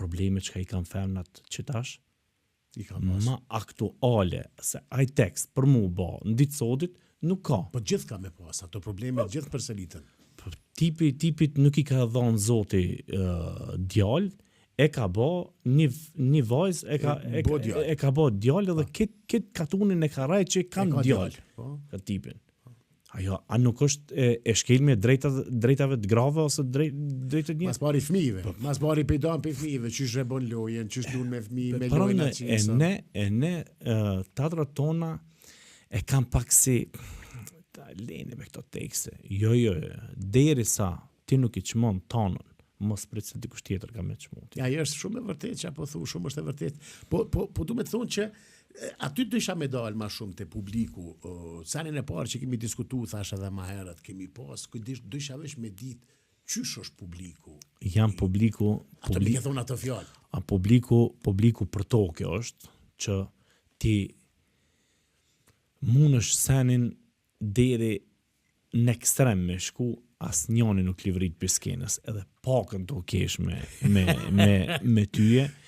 problemet që i kanë femnat qitash, I ka pas. ma aktuale, se ai tekst për mu ba, në ditë sotit, nuk ka. Po gjithë ka me pas, ato probleme gjithë përsëritën. Tipit nuk i ka dhënë Zoti djalë, e ka bë një vajzë, e ka bë djalë dhe këtë katunin e ka rajt që kanë djalë. Ka tipin. Ajo, a nuk është e shkelme drejtave të grave ose drejtët një? Mas pari fëmijëve, mas pari pejdan për fëmijëve, qysh e bon lojen, qysh lun me fëmijë, me lojnë atë qinësa. E ne teatrat tona e kam pak si lene me këto tekste. Jo, deri sa ti nuk i çmon tonën, mos prit se dikush tjetër ka me çmu. Ja, ajo është shumë e vërtetë, që apo thu, shumë është e vërtetë. Po du me të thonë që aty dësha me dalë ma shumë të publiku. Sanin e parë që kemi diskutu, thash edhe ma herët, kemi pas, dësha vesh me ditë qysh është publiku. Jam publiku... Ato mi ke thonë ato fjallë. A publiku për toke është që ti mund është senin deri në ekstrem me shku, as njoni nuk livrit për skenës, edhe pakën të kesh me tyje,